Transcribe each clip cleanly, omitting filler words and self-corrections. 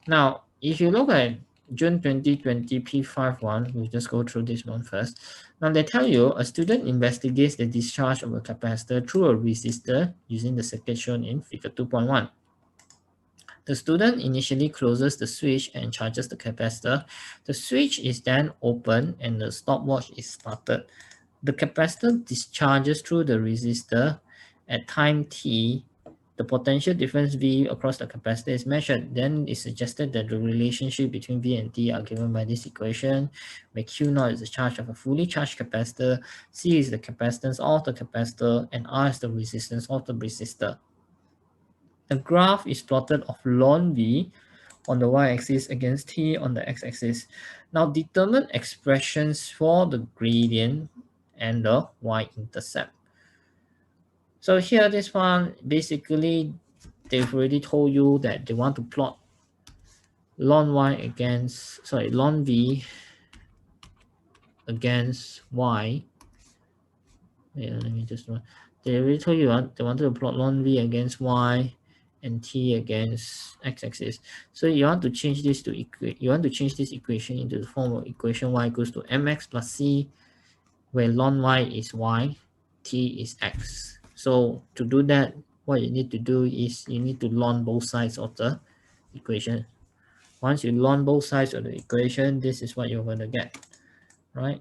Now, if you look at June 2020 P51, we'll just go through this one first. Now they tell you a student investigates the discharge of a capacitor through a resistor using the circuit shown in figure 2.1. The student initially closes the switch and charges the capacitor. The switch is then open and the stopwatch is started. The capacitor discharges through the resistor at time t. The potential difference V across the capacitor is measured. Then it's suggested that the relationship between V and T are given by this equation, where Q0 is the charge of a fully charged capacitor, C is the capacitance of the capacitor, and R is the resistance of the resistor. The graph is plotted of ln V on the y-axis against T on the x-axis. Now determine expressions for the gradient and the y-intercept. So here, this one, basically, they've already told you that they want to plot ln y against, ln v against y. Yeah, let me just, they already told you they wanted to plot ln v against y and t against x-axis. So you want to change this to this equation into the form of equation y equals to mx plus c, where ln y is y, t is x. So to do that, what you need to do is you need to ln both sides of the equation. Once you ln both sides of the equation, this is what you're going to get, right?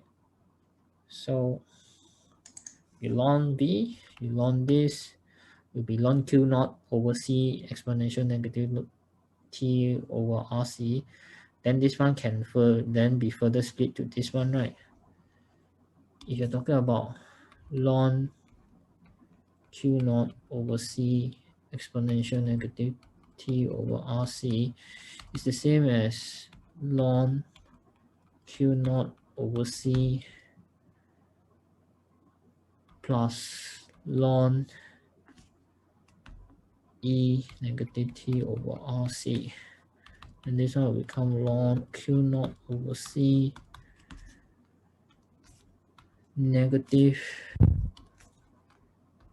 So you ln v, you ln this, will be ln q0 over c exponential negative t over rc. Then this one can then be further split to this one, right? If you're talking about ln q0 over c exponential negative t over rc is the same as ln q0 over c plus ln e negative t over rc, and this one will become ln q0 over c negative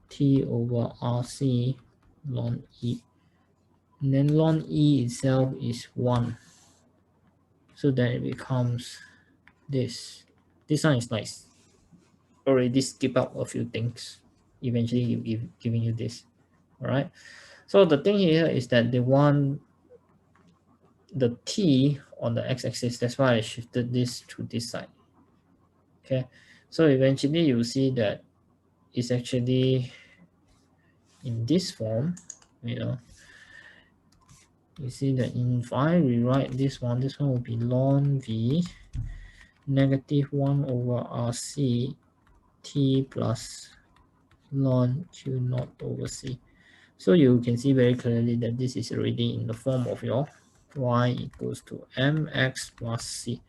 t over rc ln e, and then ln e itself is 1, so then it becomes this. This one is like already skip out a few things, eventually giving you this. All right, so the thing here is that they want the t on the x-axis, that's why I shifted this to this side. Okay, so eventually you see that it's actually in this form, you see that if I rewrite this one will be ln v negative 1 over rc t plus ln q0 over c. So you can see very clearly that this is already in the form of your y equals to mx plus c.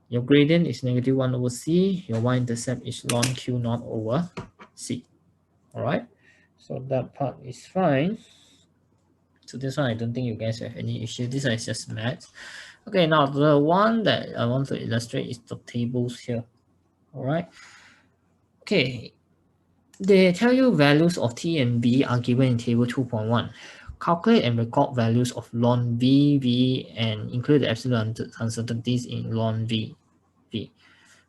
Your gradient is negative 1 over c. Your y-intercept is ln q0 over c. All right, so that part is fine. So this one, I don't think you guys have any issue. This is just math. Okay, now the one that I want to illustrate is the tables here. All right. Okay, they tell you values of t and v are given in table 2.1. Calculate and record values of ln v, and include the absolute uncertainties in ln v.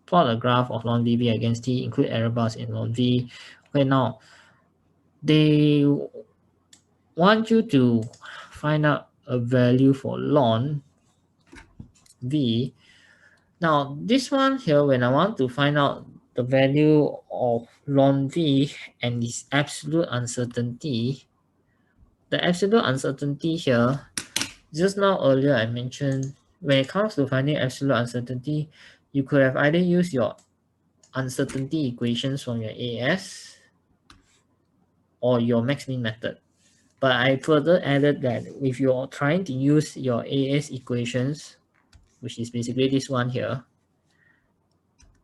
Plot a graph of ln v against t, include error bars in ln v. Okay, now they want you to find out a value for ln v. Now this one here, when I want to find out the value of ln v and its absolute uncertainty, the absolute uncertainty here, just now earlier I mentioned, when it comes to finding absolute uncertainty, you could have either used your uncertainty equations from your AS or your max-min method. But I further added that if you're trying to use your AS equations, which is basically this one here,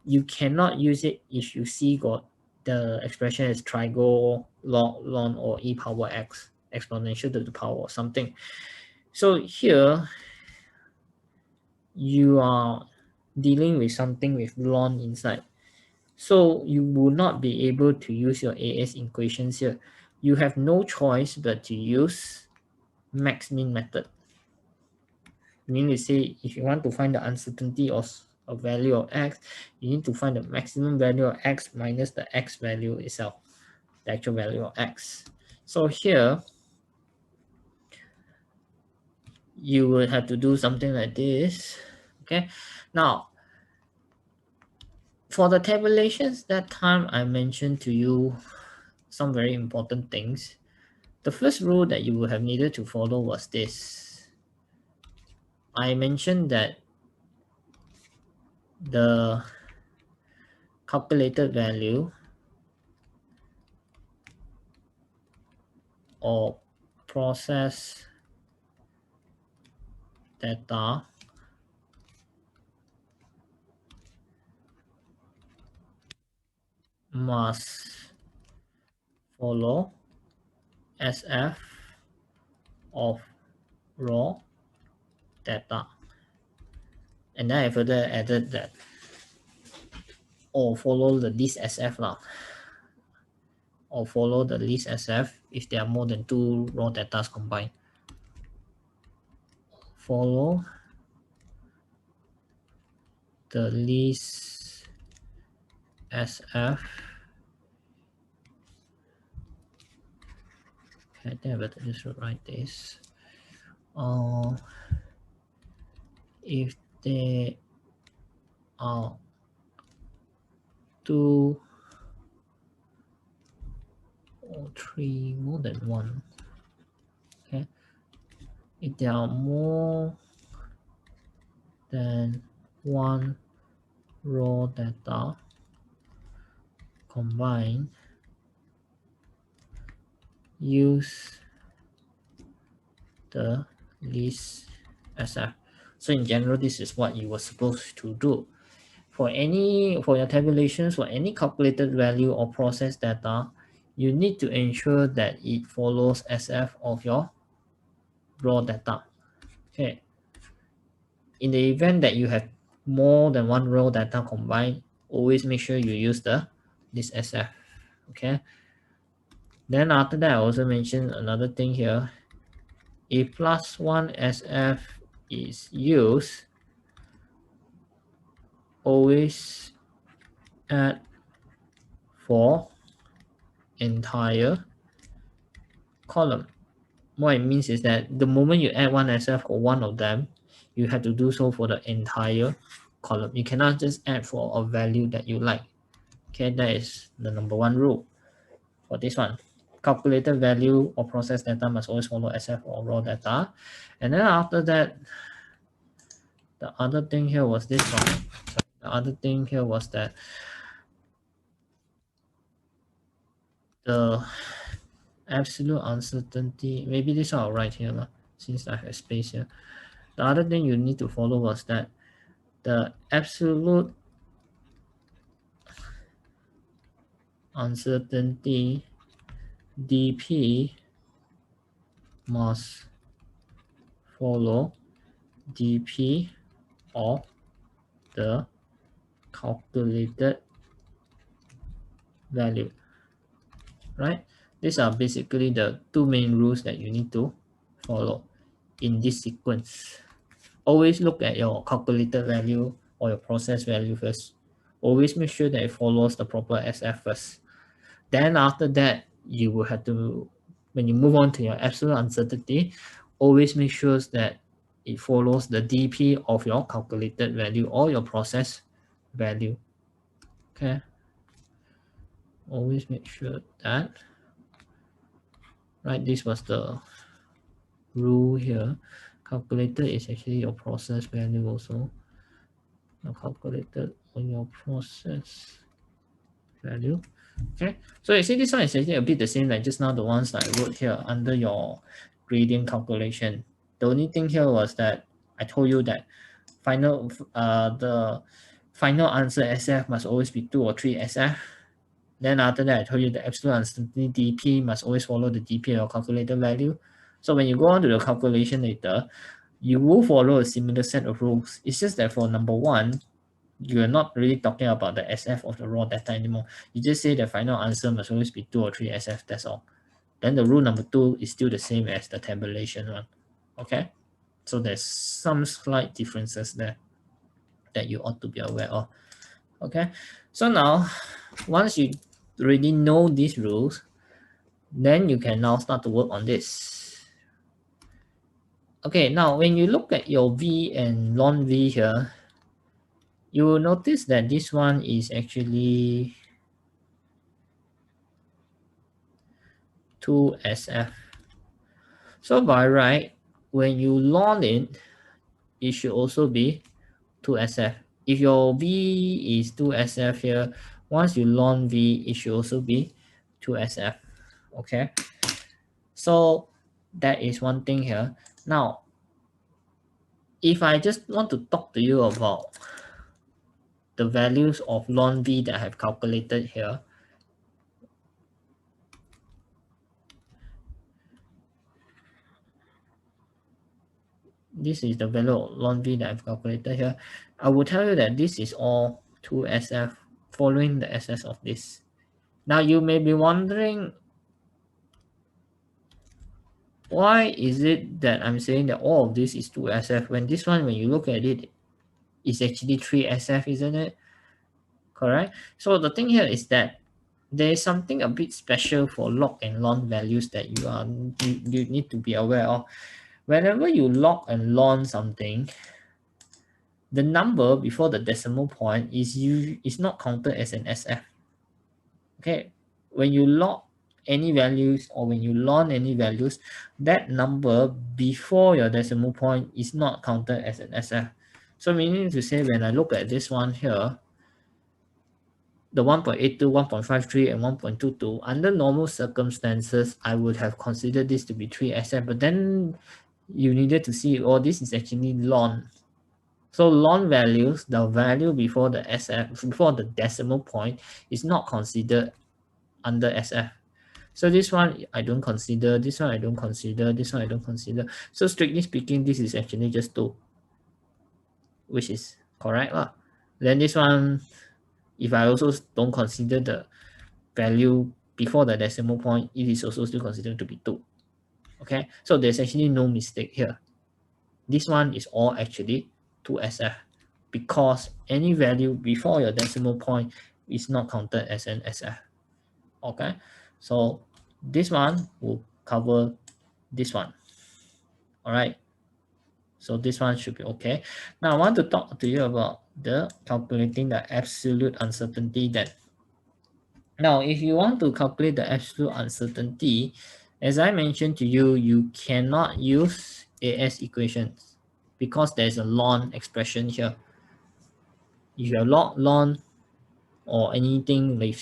you cannot use it if you see got the expression as trigo, ln, or e power x, exponential to the power or something. So here, you are dealing with something with ln inside. So you will not be able to use your AS equations here. You have no choice but to use max-min method. Meaning to say, if you want to find the uncertainty of a value of x, you need to find the maximum value of x minus the x value itself, the actual value of x. So here, you will have to do something like this. Okay, now for the tabulations, that time I mentioned to you some very important things. The first rule that you would have needed to follow was this. I mentioned that the calculated value or process data must follow SF of raw data. And then I further added that, or follow the list SF lah, or follow the list SF if there are more than 2 raw data combined. Follow the list SF. Okay, I think I better just write this. If there are 2 or 3, more than 1. Okay, if there are more than 1 raw data combined, use the list SF. So in general, this is what you were supposed to do. For your tabulations, for any calculated value or process data, you need to ensure that it follows SF of your raw data. Okay. In the event that you have more than 1 raw data combined, always make sure you use this SF. Okay. Then after that, I also mentioned another thing here. If +1 SF is used, always add for entire column. What it means is that the moment you add one SF for one of them, you have to do so for the entire column. You cannot just add for a value that you like. Okay, that is the number 1 rule for this one. Calculated value or process data must always follow SF or raw data. And then after that, the other thing here was this one. So the other thing here was that the absolute uncertainty, maybe this one I'll write here since I have space here. The other thing you need to follow was that the absolute uncertainty dp must follow dp of the calculated value, right? These are basically the 2 main rules that you need to follow in this sequence. Always look at your calculated value or your process value first. Always make sure that it follows the proper SF first. Then after that, you will have to, when you move on to your absolute uncertainty, always make sure that it follows the DP of your calculated value or your process value. Okay. Always make sure that, right, this was the rule here. Calculated is actually your process value also. Now calculated on your process value. Okay, so you see this one is actually a bit the same like just now, the ones that I wrote here under your gradient calculation. The only thing here was that I told you that the final answer SF must always be 2 or 3 SF. Then after that, I told you the absolute uncertainty DP must always follow the DP of your calculated value. So when you go on to the calculation later, you will follow a similar set of rules. It's just that for number 1, you're not really talking about the SF of the raw data anymore. You just say the final answer must always be 2 or 3 SF, that's all. Then the rule number 2 is still the same as the tabulation one. Okay? So there's some slight differences there that you ought to be aware of. Okay, so now once you already know these rules, then you can now start to work on this. Okay, now when you look at your V and ln V here, you will notice that this one is actually 2SF. So by right, when you ln it, it should also be 2SF. If your V is 2SF here, once you ln V, it should also be 2SF. Okay, so that is one thing here. Now, if I just want to talk to you about the values of ln V that I have calculated here, this is the value of ln V that I've calculated here. I will tell you that this is all 2SF following the SS of this. Now you may be wondering, why is it that I'm saying that all of this is 2SF when this one, when you look at it, is actually 3SF, isn't it? Correct? So the thing here is that there is something a bit special for log and ln values that you need to be aware of. Whenever you log and ln something, the number before the decimal point is not counted as an SF. Okay, when you log any values or when you ln any values, that number before your decimal point is not counted as an SF. So meaning to say, when I look at this one here, the 1.82, 1.53, and 1.22, under normal circumstances, I would have considered this to be 3SF, but then you needed to see, oh, this is actually ln. So ln values, the value before the SF, before the decimal point, is not considered under SF. So this one I don't consider, this one I don't consider, this one I don't consider. So strictly speaking, this is actually just 2, which is correct lah. Then this one, if I also don't consider the value before the decimal point, it is also still considered to be 2. Okay, so there's actually no mistake here. This one is all actually 2SF because any value before your decimal point is not counted as an SF. Okay, so this one will cover this one. All right, so this one should be okay. Now I want to talk to you about the calculating the absolute uncertainty. That now if you want to calculate the absolute uncertainty, as I mentioned to you, you cannot use AS equations because there's a ln expression here. If you have ln or anything like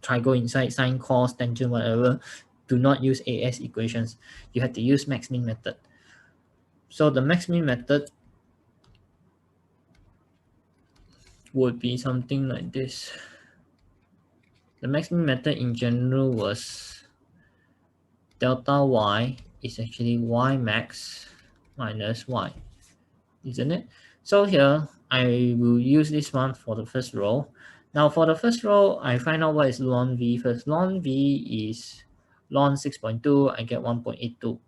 triangle inside, sine, cos, tangent, whatever, do not use AS equations. You have to use max-min method. So the max-min method would be something like this. The max-min method in general was delta y is actually y max minus y, isn't it? So here I will use this one for the first row. Now for the first row, I find out what is ln v first. Ln v is ln 6.2, I get 1.82.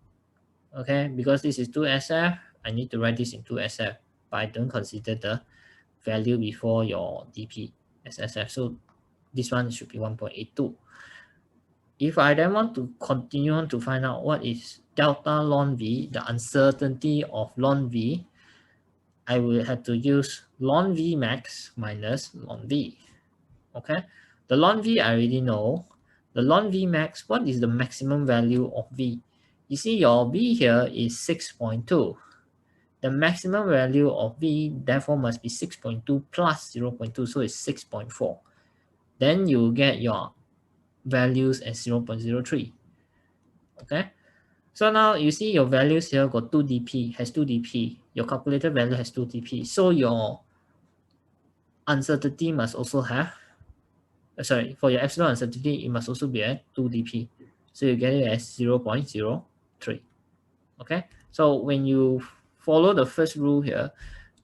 Okay, because this is 2SF, I need to write this in 2SF, but I don't consider the value before your dp as SF. So this one should be 1.82. If I then want to continue on to find out what is delta ln v, the uncertainty of ln v, I will have to use ln v max minus ln v. Okay, the ln v I already know. The ln v max, what is the maximum value of v? You see your v here is 6.2. The maximum value of v therefore must be 6.2 plus 0.2, so it's 6.4. Then you get your values as 0.03. Okay, so now you see your values here got 2 dp, has 2 dp. Your calculated value has 2 dp. So your uncertainty must also have, sorry, for your absolute uncertainty, it must also be at 2 dp. So you get it as 0.03. Okay, so when you follow the first rule here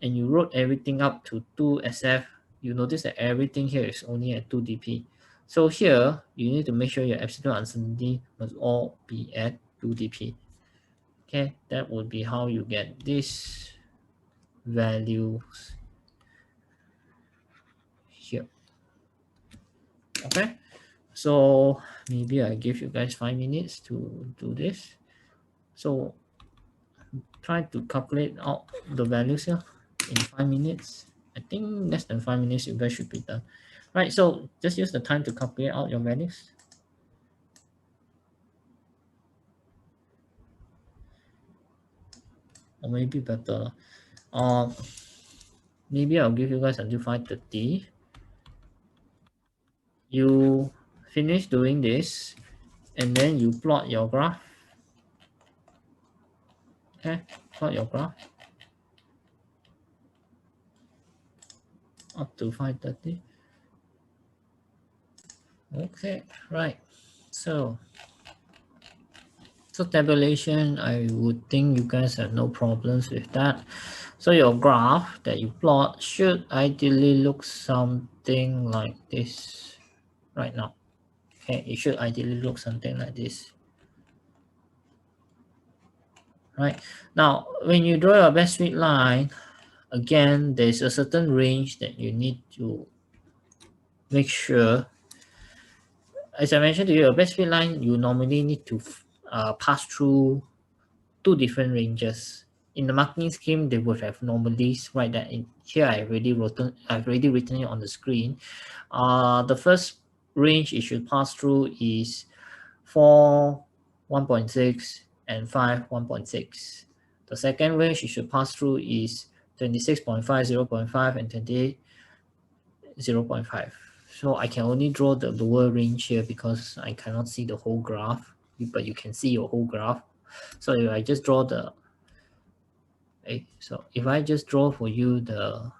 and you wrote everything up to 2SF, you notice that everything here is only at 2 dp. So here, you need to make sure your absolute uncertainty must all be at 2 dp. Okay, that would be how you get this values here. Okay, so maybe I give you guys 5 minutes to do this. So try to calculate out the values here in 5 minutes. I think less than 5 minutes you guys should be done. Right, so just use the time to calculate out your values. Or maybe better. Maybe I'll give you guys until 5:30. You finish doing this and then you plot your graph. Okay, plot your graph up to 5:30. Okay, right. So tabulation, I would think you guys have no problems with that. So your graph that you plot should ideally look something like this right now. Okay, it should ideally look something like this. Right, now when you draw your best fit line, again, there's a certain range that you need to make sure. As I mentioned to you, a best fit line, you normally need to pass through two different ranges. In the marking scheme, they would have normalies right that in here. I've already written it on the screen. The first range it should pass through is 4 1.6 and 5 1.6. The second range it should pass through is 26.5 0.5 and 28 0.5. So I can only draw the lower range here because I cannot see the whole graph, but you can see your whole graph. So if I just draw the if I just draw for you the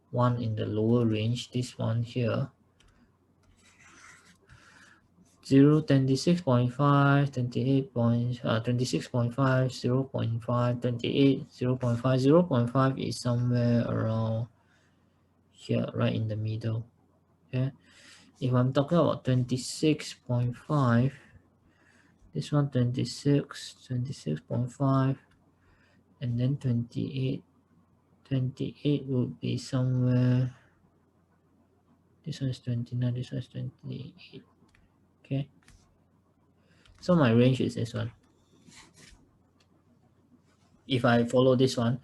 one in the lower range, this one here, 0, 26.5, 28 point, 26.5, 0.5, 28, 0.5, 0.5 is somewhere around here, right in the middle. Okay, if I'm talking about 26.5, this one 26, 26.5, and then 28, 28 would be somewhere. This one is 29, this one is 28. Okay, so my range is this one. If I follow this one,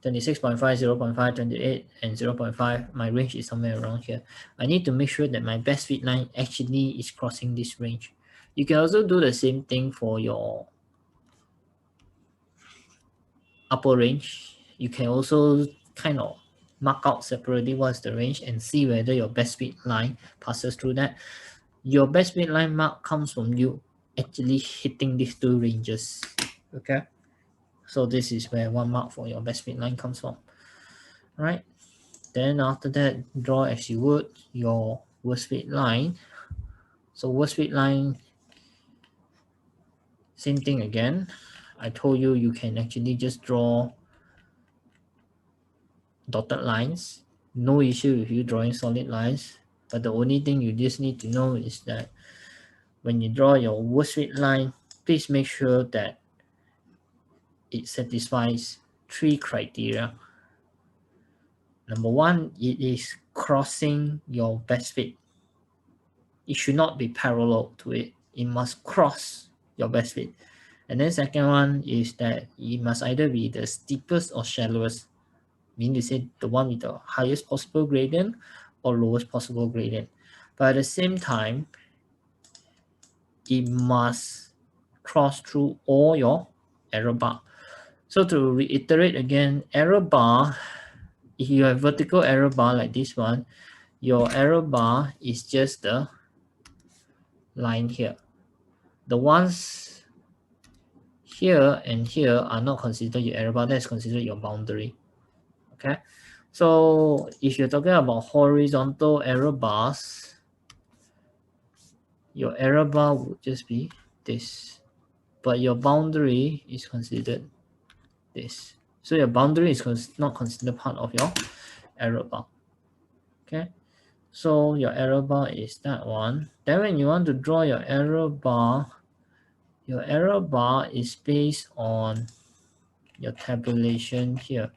26.5, 0.5, 28, and 0.5, my range is somewhere around here. I need to make sure that my best fit line actually is crossing this range. You can also do the same thing for your upper range. You can also kind of mark out separately what's the range and see whether your best fit line passes through that. Your best fit line mark comes from you actually hitting these two ranges. Okay, so this is where one mark for your best fit line comes from. Right, then after that, draw as you would your worst fit line. So worst fit line, same thing again. I told you you can actually just draw dotted lines. No issue with you drawing solid lines, but the only thing you just need to know is that when you draw your worst fit line, please make sure that it satisfies 3 criteria. Number one, it is crossing your best fit. It should not be parallel to it. It must cross your best fit. And then second one is that it must either be the steepest or shallowest. Meaning to say the one with the highest possible gradient or lowest possible gradient. But at the same time, it must cross through all your error bar. So to reiterate again, error bar, if you have vertical error bar like this one, your error bar is just the line here. The ones here and here are not considered your error bar, that's considered your boundary. Okay, so if you're talking about horizontal error bars, your error bar would just be this, but your boundary is considered this. So your boundary is not considered part of your error bar. Okay, so your error bar is that one. Then when you want to draw your error bar, your error bar is based on your tabulation here.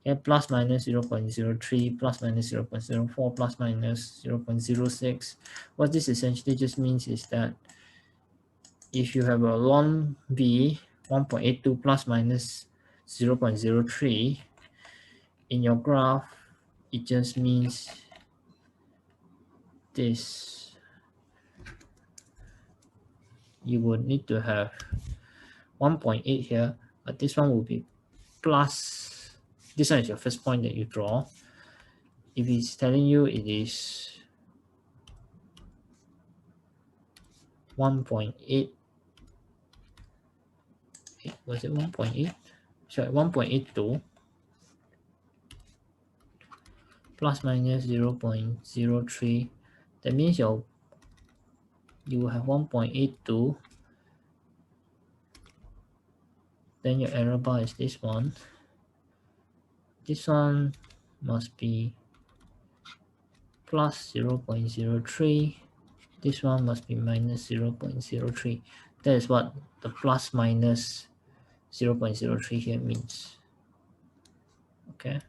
Okay, plus minus 0.03, plus minus 0.04, plus minus 0.06. What this essentially just means is that if you have a ln v 1.82 plus minus 0.03 in your graph, it just means this. You would need to have 1.8 here, but this one will be plus. This one is your first point that you draw. If it's telling you it is 1.8, was it 1.8? Sorry, 1.82 plus minus 0.03. That means you have 1.82. Then your error bar is this one. This one must be plus 0.03. This one must be minus 0.03. That is what the plus minus 0.03 here means. Okay.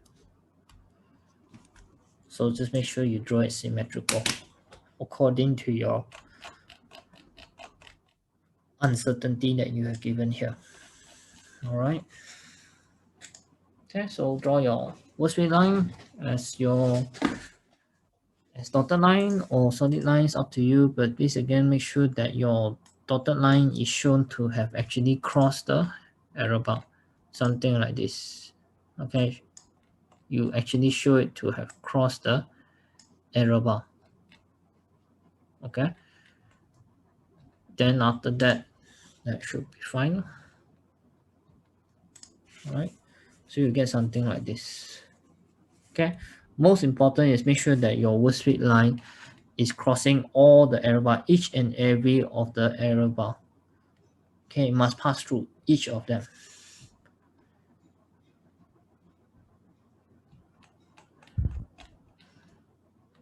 So just make sure you draw it symmetrical according to your uncertainty that you have given here. All right. Okay, so draw your worst fit line as dotted line or solid lines, up to you, but please again make sure that your dotted line is shown to have actually crossed the error bar, something like this. Okay, you actually show it to have crossed the error bar. Okay, then after that should be fine. All right, so you get something like this. Okay, most important is make sure that your worst fit line is crossing all the error bar, each and every of the error bar. Okay, it must pass through each of them.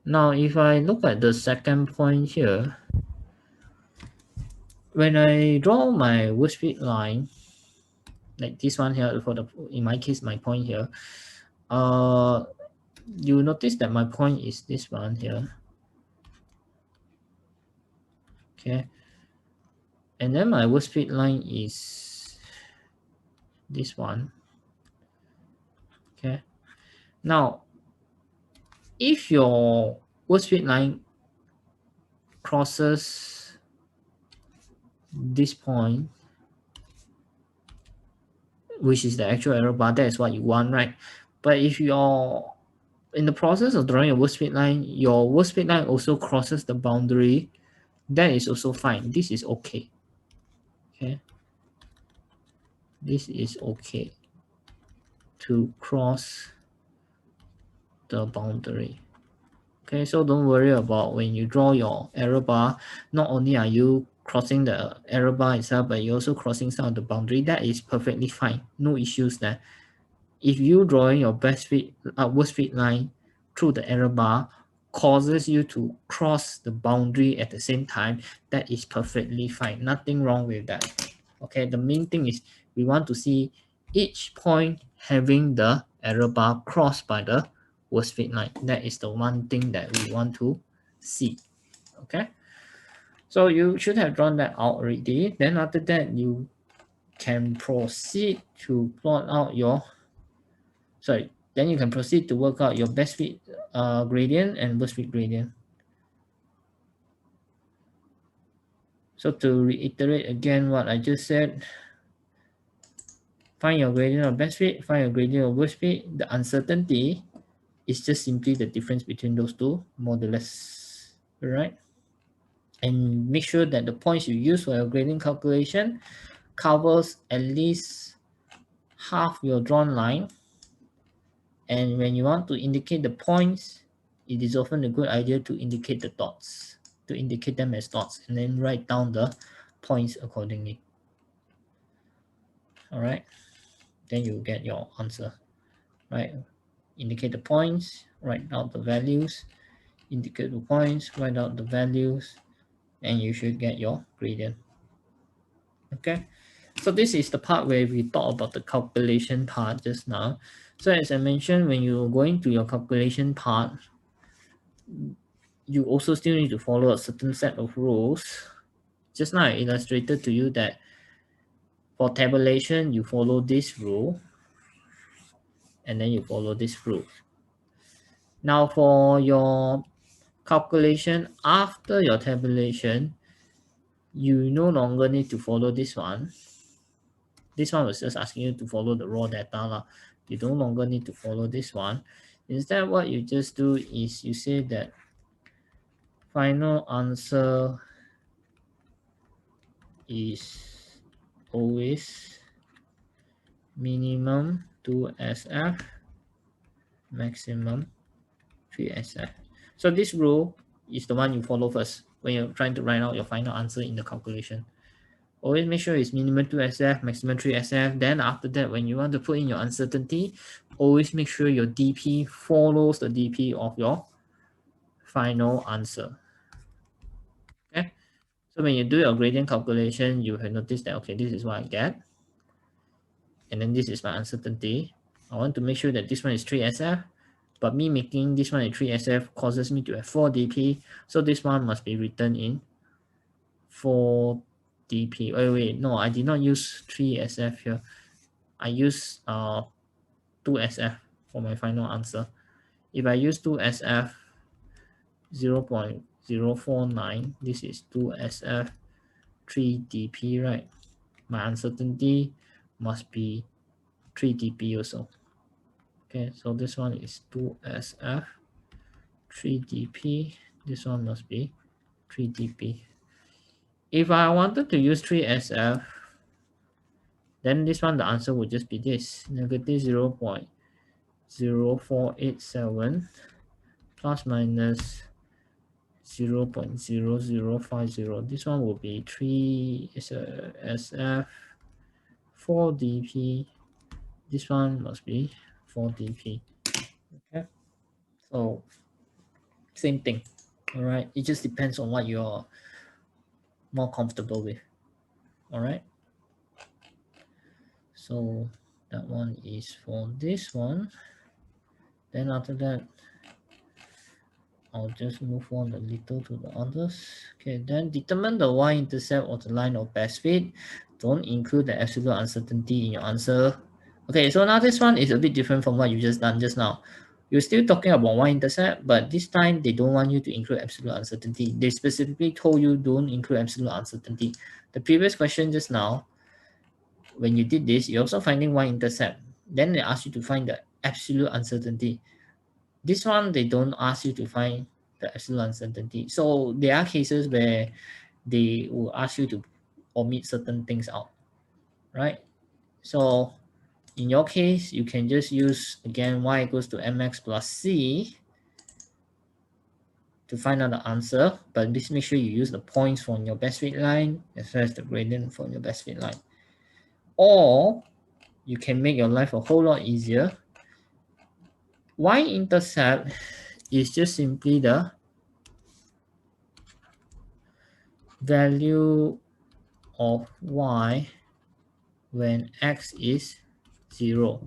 Now, if I look at the second point here, when I draw my worst fit line, like this one here, in my case, my point here, you notice that my point is this one here. Okay, and then my worst fit line is this one. Okay, now if your worst fit line crosses this point, which is the actual error bar, that is what you want, right? But if you're in the process of drawing a worst fit line, your worst fit line also crosses the boundary, that is also fine. This is okay. Okay, this is okay to cross the boundary. Okay, so don't worry about when you draw your error bar, not only are you crossing the error bar itself, but you're also crossing some of the boundary. That is perfectly fine. No issues there. If you drawing your worst fit line through the error bar causes you to cross the boundary at the same time, that is perfectly fine. Nothing wrong with that. Okay, the main thing is we want to see each point having the error bar crossed by the worst fit line. That is the one thing that we want to see. Okay, so you should have drawn that out already. Then after that, you can proceed to plot out your then you can proceed to work out your best fit gradient and worst fit gradient. So to reiterate again what I just said, find your gradient of best fit, find your gradient of worst fit. The uncertainty is just simply the difference between those two modulus, right? And make sure that the points you use for your gradient calculation covers at least half your drawn line. And when you want to indicate the points, it is often a good idea to indicate the dots, to indicate them as dots, and then write down the points accordingly. All right, then you get your answer, right? Indicate the points, write out the values, indicate the points, write out the values, and you should get your gradient. Okay, so this is the part where we talk about the calculation part just now. So as I mentioned, when you're going to your calculation part, you also still need to follow a certain set of rules. Just now I illustrated to you that for tabulation, you follow this rule, and then you follow this rule. Now for your calculation after your tabulation, you no longer need to follow this one. This one was just asking you to follow the raw data lah. You no longer need to follow this one. Instead, what you just do is you say that final answer is always minimum 2SF, maximum 3SF. So this rule is the one you follow first when you're trying to write out your final answer in the calculation. Always make sure it's minimum 2SF, maximum 3SF. Then after that, when you want to put in your uncertainty, always make sure your DP follows the DP of your final answer. Okay. So when you do your gradient calculation, you have noticed that, okay, this is what I get. And then this is my uncertainty. I want to make sure that this one is 3SF, but me making this one a 3SF causes me to have 4 DP. So this one must be written in 4 DP. Wait, no, I did not use 3SF here. I use 2SF for my final answer. If I use 2SF 0.049, this is 2SF 3dp, right? My uncertainty must be 3dp also. Okay, so this one is 2SF 3dp. This one must be 3dp. If I wanted to use 3SF, then this one, the answer would just be this, negative 0.0487 plus minus 0.0050. This one will be 3SF 4dp. This one must be 4dp. Okay, so same thing. All right, it just depends on what you're more comfortable with. All right, so that one is for this one. Then after that, I'll just move on a little to the others. Okay, then determine the y-intercept of the line of best fit. Don't include the absolute uncertainty in your answer. Okay, so now this one is a bit different from what you just done just now. You're still talking about y-intercept, but this time they don't want you to include absolute uncertainty. They specifically told you don't include absolute uncertainty. The previous question just now, when you did this, you're also finding y-intercept. Then they ask you to find the absolute uncertainty. This one, they don't ask you to find the absolute uncertainty. So there are cases where they will ask you to omit certain things out, right? So in your case, you can just use, again, y equals to mx plus c to find out the answer, but just make sure you use the points from your best fit line as well as the gradient from your best fit line. Or you can make your life a whole lot easier. Y-intercept is just simply the value of y when x is 0.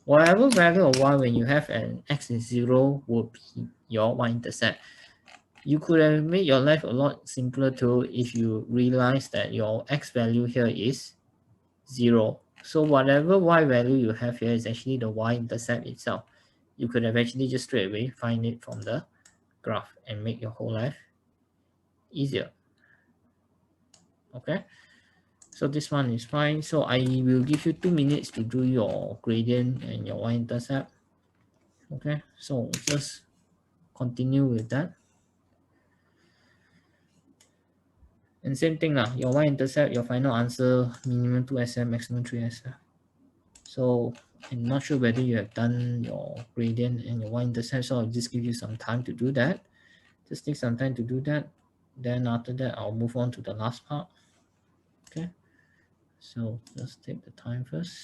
Whatever value of y when you have an x is 0 will be your y-intercept. You could have made your life a lot simpler too if you realize that your x value here is 0. So whatever y value you have here is actually the y-intercept itself. You could have actually just straight away find it from the graph and make your whole life easier. Okay, so this one is fine. So I will give you 2 minutes to do your gradient and your y-intercept. Okay, so just continue with that. And same thing lah, your y-intercept, your final answer, minimum 2SF, maximum 3SF. So I'm not sure whether you have done your gradient and your y-intercept, so I'll just give you some time to do that. Just take some time to do that. Then after that, I'll move on to the last part. Okay, so just take the time first.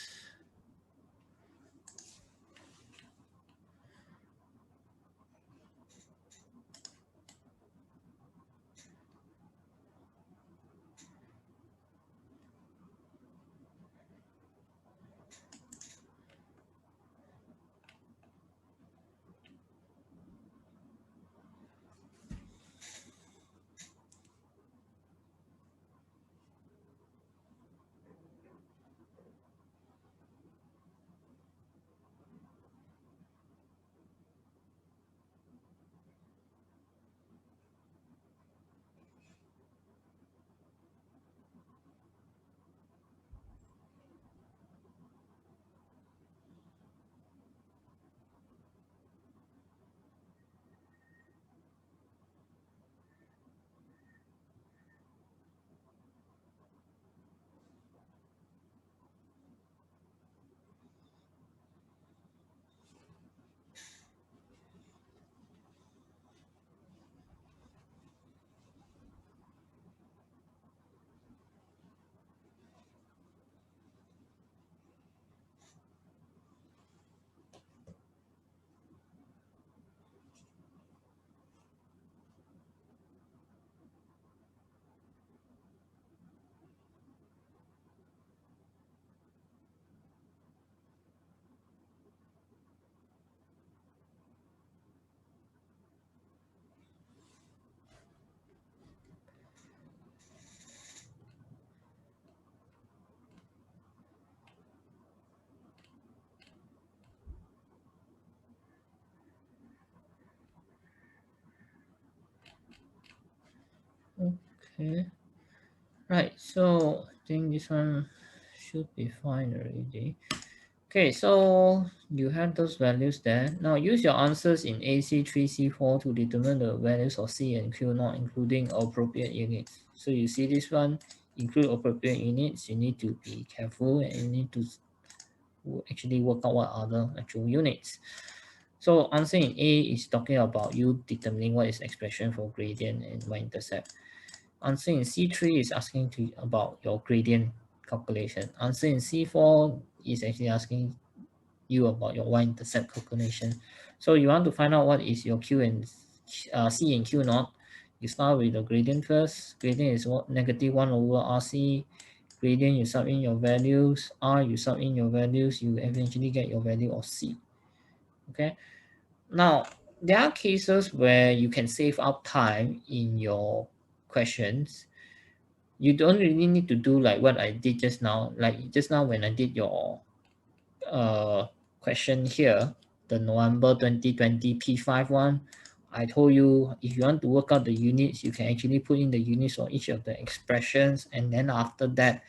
Okay. Right, so I think this one should be fine already. Okay, so you have those values there. Now use your answers in AC3, C4 to determine the values of C and Q naught, including appropriate units. So you see this one, include appropriate units. You need to be careful and you need to actually work out what other actual units. So answer in A is talking about you determining what is expression for gradient and y-intercept. Answer in C3 is asking about your gradient calculation. Answer in C4 is actually asking you about your y-intercept calculation. So you want to find out what is your Q and C and Q naught. You start with the gradient first. Gradient is what? -1 over RC. Gradient, you sub in your values. R, you sub in your values. You eventually get your value of C. Okay. Now, there are cases where you can save up time in your questions. You don't really need to do like what I did just now. Like just now when I did your question here, the November 2020 P51, I told you if you want to work out the units, you can actually put in the units for each of the expressions, and then after that,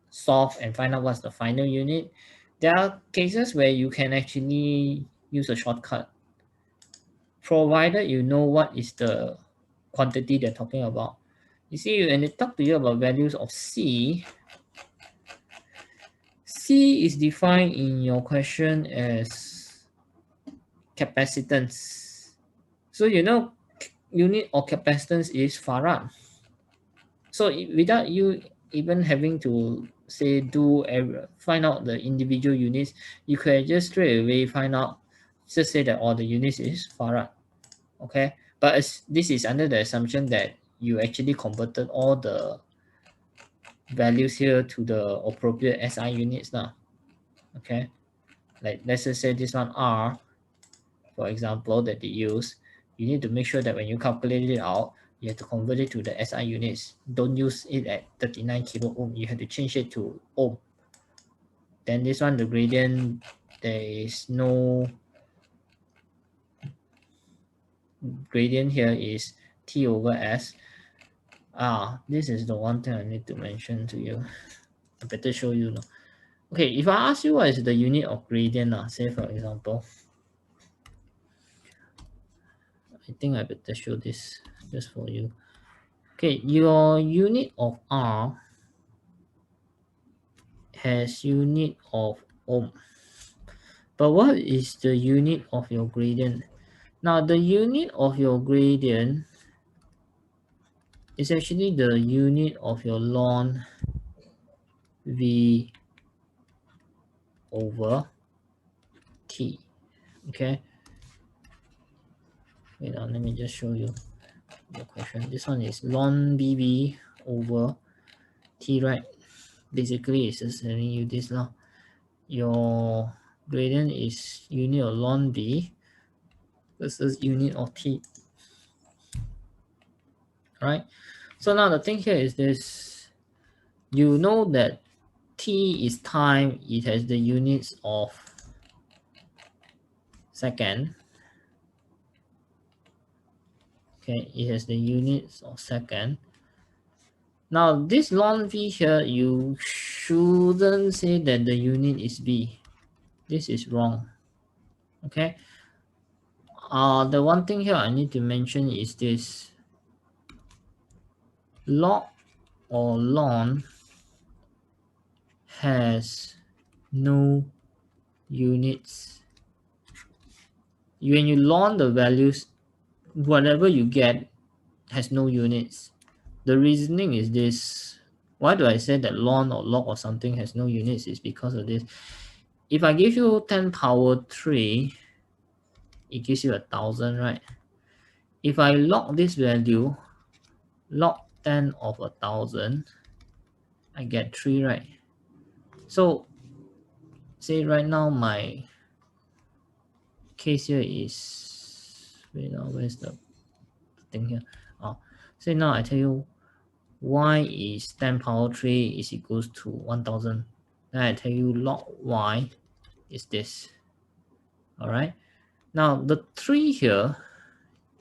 solve and find out what's the final unit. There are cases where you can actually use a shortcut, provided you know what is the quantity they're talking about. You see, when they talk to you about values of C, C is defined in your question as capacitance. So you know unit of capacitance is farad. So without you even having to say find out the individual units, you can just straight away find out, just say that all the units is farad. Okay, but this is under the assumption that you actually converted all the values here to the appropriate SI units now. Okay, like let's just say this one R, for example, that they use. You need to make sure that when you calculate it out, you have to convert it to the SI units. Don't use it at 39 kilo ohm. You have to change it to ohm. Then this one, the gradient, there is no gradient here, is T over S. This is the one thing I need to mention to you. I better show you now. Okay, if I ask you what is the unit of gradient, say for example, I think I better show this just for you. Okay, your unit of R has unit of ohm. But what is the unit of your gradient? Now the unit of your gradient is actually the unit of your ln V over T. Okay. Wait, let me just show you the question. This one is ln BV over T, right? Basically, it's just telling you this now. Your gradient is unit of ln V versus unit of T. Right? So now the thing here is this. You know that T is time, it has the units of second. Okay, it has the units of second. Now this ln V here, you shouldn't say that the unit is V. This is wrong. Okay. The one thing here I need to mention is this. Log or ln has no units. When you ln the values, whatever you get has no units. The reasoning is this. Why do I say that ln or log or something has no units is because of this. If I give you 10 power 3, it gives you 1,000, right? If I log this value, log 10 of 1,000, I get 3, right? So say right now my case here is, wait now, where's the thing here? Say now I tell you y is 10 power 3 is equals to 1,000. Then I tell you log y is this. All right. Now the 3 here,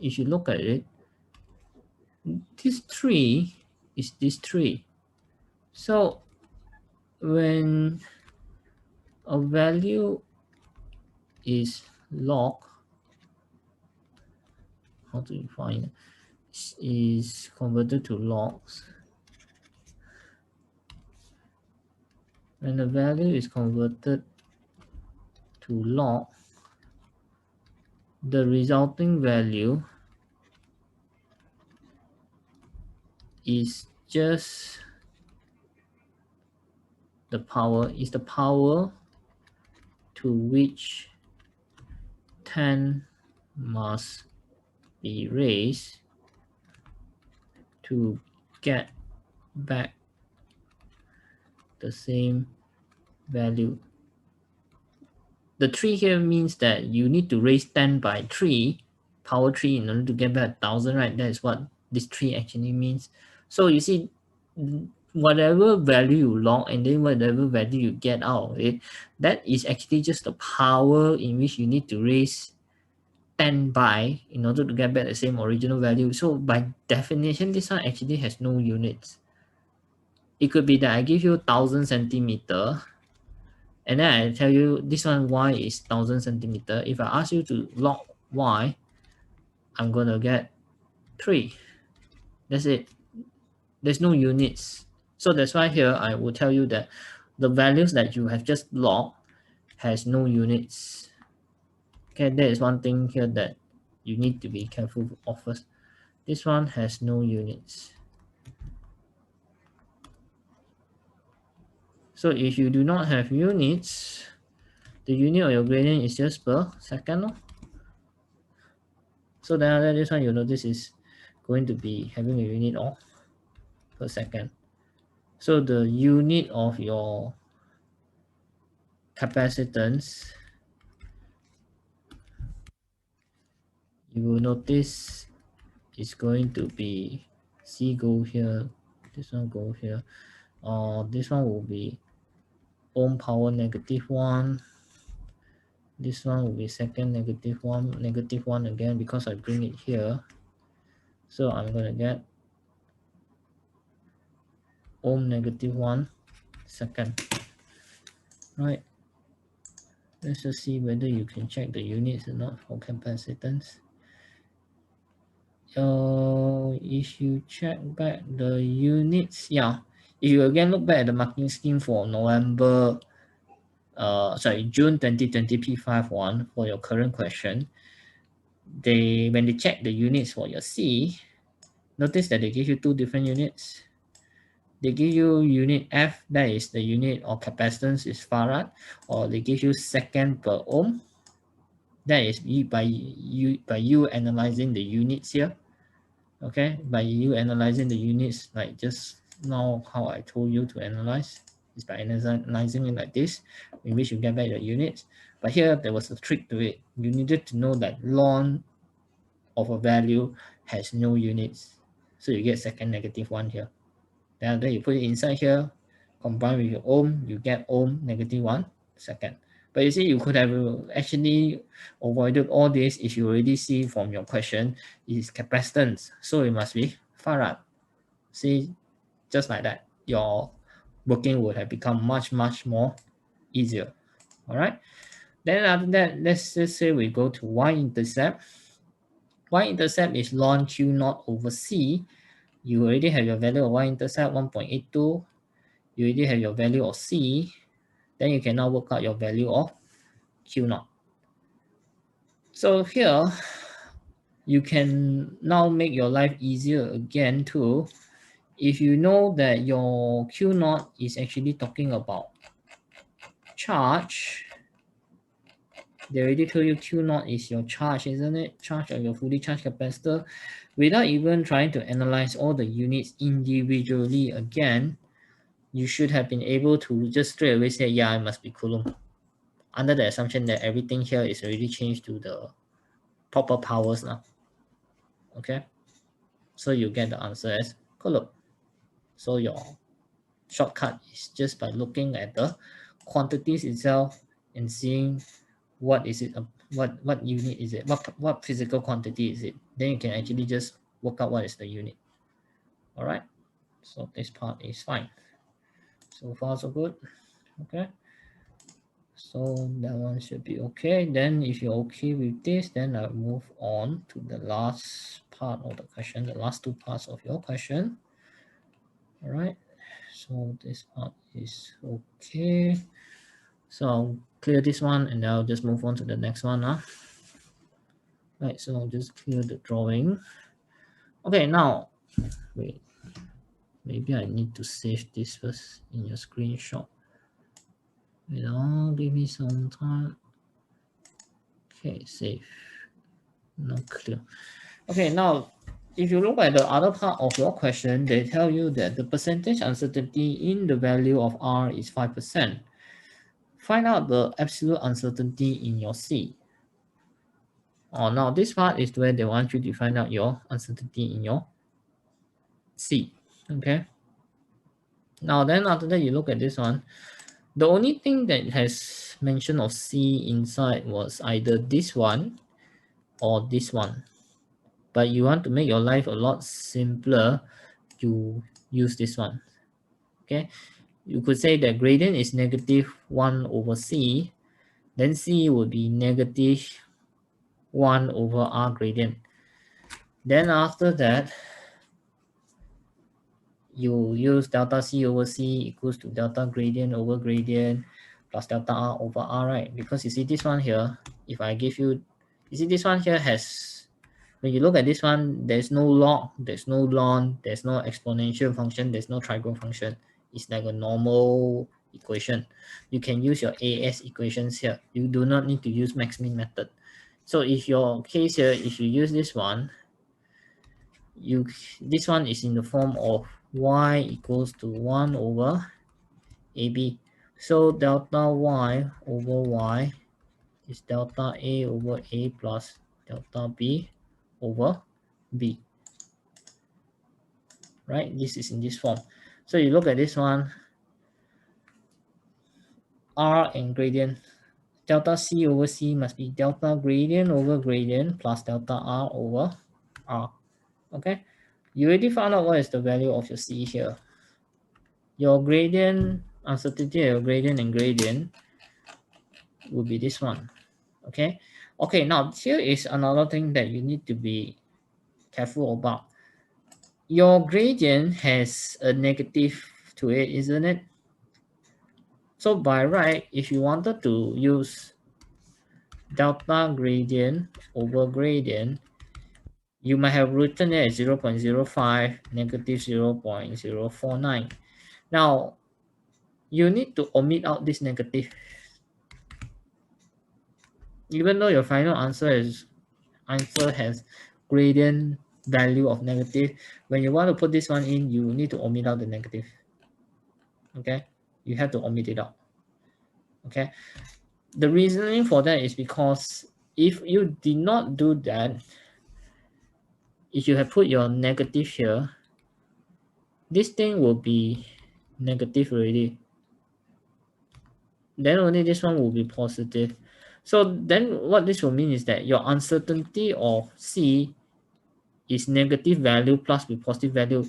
if you look at it, this 3 is this 3. So when a value is log, how to define it, is converted to logs. When the value is converted to log, the resulting value is just the power to which 10 must be raised to get back the same value. The 3 here means that you need to raise 10 by 3, power 3, in order to get back 1000, right? That is what this 3 actually means. So you see, whatever value you log and then whatever value you get out of it, that is actually just the power in which you need to raise 10 by in order to get back the same original value. So by definition, this one actually has no units. It could be that I give you 1000 centimeter, and then I tell you this one y is 1000 centimeter. If I ask you to log y, I'm gonna get 3. That's it. There's no units. So that's why here I will tell you that the values that you have just logged has no units. Okay, there is one thing here that you need to be careful of first. This one has no units. So if you do not have units, the unit of your gradient is just per second. So then after this one, you notice is going to be having a unit of per second. So the unit of your capacitance, you will notice is going to be C go here, this one go here, or this one will be ohm power -1. This one will be second -1 again because I bring it here. So I'm going to get ohm -1 second. Right. Let's just see whether you can check the units or not for capacitance. If you check back the units, yeah. If you again look back at the marking scheme for June 2020 P51 for your current question, when they check the units for your C, notice that they give you 2 different units. They give you unit F, that is the unit of capacitance is farad, or they give you second per ohm. That is by you analyzing the units here. Okay, by you analyzing the units like just now how I told you to analyze, is by analyzing it like this, in which you get back the units. But here there was a trick to it. You needed to know that ln of a value has no units, so you get second -1 here. Then you put it inside here, combine with your ohm, you get ohm -1 second. But you see, you could have actually avoided all this if you already see from your question is capacitance, so it must be farad. See, just like that, your working would have become much more easier. All right. Then after that, let's just say we go to y-intercept. Y-intercept is ln Q0 over C. You already have your value of y-intercept 1.82. You already have your value of C. Then you can now work out your value of Q0. So here, you can now make your life easier again too. If you know that your Q0 is actually talking about charge, they already told you Q0 is your charge, isn't it? Charge of your fully charged capacitor. Without even trying to analyze all the units individually again, you should have been able to just straight away say, yeah, it must be Coulomb, under the assumption that everything here is already changed to the proper powers now. Okay, so you get the answer as Coulomb. So your shortcut is just by looking at the quantities itself and seeing what is it, what unit is it, what physical quantity is it. Then you can actually just work out what is the unit. All right, so this part is fine. So far so good. Okay, so that one should be okay. Then if you're okay with this, then I'll move on to the last part of the question, the last two parts of your question. All right, so this part is okay. So I'll clear this one and I'll just move on to the next one. Right, so I'll just clear the drawing. Okay, now, wait, maybe I need to save this first in your screenshot. You know, give me some time. Okay, save. Not clear. Okay, now, if you look at the other part of your question, they tell you that the percentage uncertainty in the value of R is 5%. Find out the absolute uncertainty in your C. Oh, now this part is where they want you to find out your uncertainty in your C. Okay. Now then after that you look at this one. The only thing that has mention of C inside was either this one or this one. But you want to make your life a lot simpler, you use this one. Okay. You could say that gradient is negative 1 over C. Then C would be negative 1 over R gradient. Then after that, you use delta C over C equals to delta gradient over gradient plus delta R over R, right? Because you see this one here, if I give you see this one here has, when you look at this one, there's no log, there's no ln, there's no exponential function, there's no trigonal function. It's like a normal equation. You can use your AS equations here. You do not need to use max-min method. So if your case here, if you use this one, this one is in the form of y equals to 1 over AB. So delta y over y is delta A over A plus delta B over B. Right? This is in this form. So you look at this one, R and gradient. Delta C over C must be delta gradient over gradient plus delta R over R. Okay? You already found out what is the value of your C here. Your gradient, uncertainty of your gradient and gradient will be this one. Okay? Okay, now here is another thing that you need to be careful about. Your gradient has a negative to it, isn't it? So by right, if you wanted to use delta gradient over gradient, you might have written it as 0.05, negative 0.049. Now, you need to omit out this negative. Even though your final answer has gradient value of negative, when you want to put this one in, you need to omit out the negative. Okay, you have to omit it out. Okay, the reasoning for that is because if you did not do that, if you have put your negative here, this thing will be negative already. Then only this one will be positive. So then what this will mean is that your uncertainty of C is negative value plus with positive value,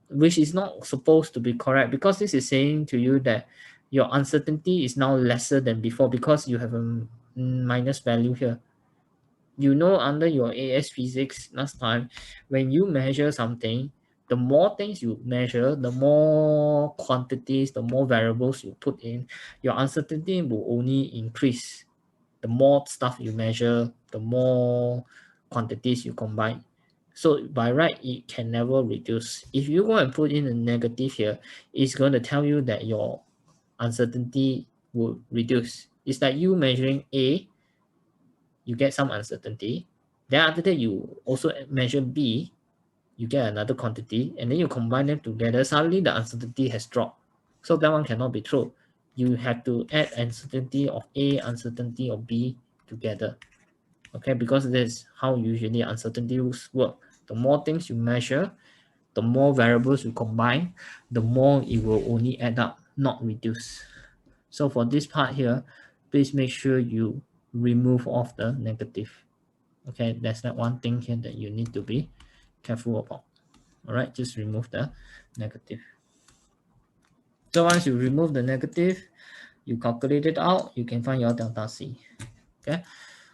which is not supposed to be correct, because this is saying to you that your uncertainty is now lesser than before because you have a minus value here. You know, under your AS physics last time, when you measure something, the more things you measure, the more quantities, the more variables you put in, your uncertainty will only increase. The more stuff you measure, the more quantities you combine. So by right, it can never reduce. If you go and put in a negative here, it's going to tell you that your uncertainty will reduce. It's like you measuring A, you get some uncertainty. Then after that, you also measure B, you get another quantity, and then you combine them together, suddenly the uncertainty has dropped. So that one cannot be true. You have to add uncertainty of A, uncertainty of B together. Okay, because that's how usually uncertainties work. The more things you measure, the more variables you combine, the more it will only add up, not reduce. So for this part here, please make sure you remove off the negative. Okay, that's that one thing here that you need to be careful about. All right, just remove the negative. So once you remove the negative, you calculate it out, you can find your delta C. Okay,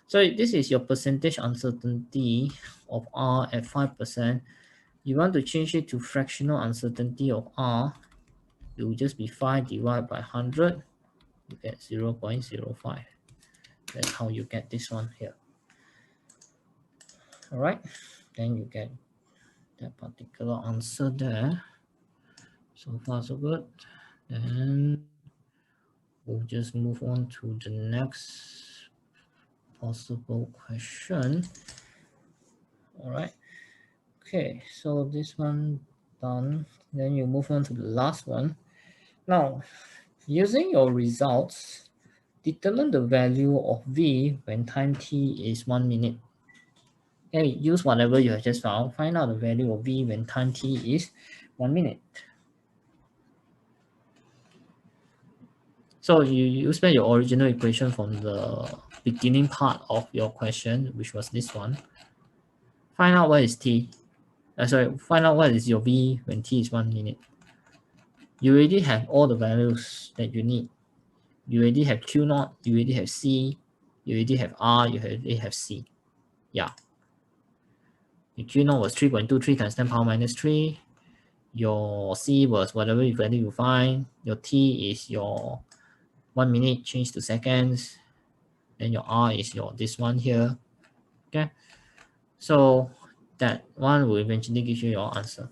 so this is your percentage uncertainty of R at 5%. You want to change it to fractional uncertainty of R, it will just be 5 divided by 100, you get 0.05. That's how you get this one here. All right, then you get that particular answer there. So far so good. Then we'll just move on to the next possible question. All right, okay, so this one done. Then you move on to the last one. Now, using your results, determine the value of V when time t is 1 minute. Okay, use whatever you have just found, find out the value of V when time t is 1 minute. So you spend your original equation from the beginning part of your question, which was this one. Find out what is t. Find out what is your V when t is 1 minute. You already have all the values that you need. You already have Q naught, you already have C, you already have R, you already have C. Yeah. Your Q naught was 3.23 times 10 power minus 3. Your C was whatever value you find. Your T is your 1 minute change to seconds. Then your R is your this one here. Okay. So that one will eventually give you your answer.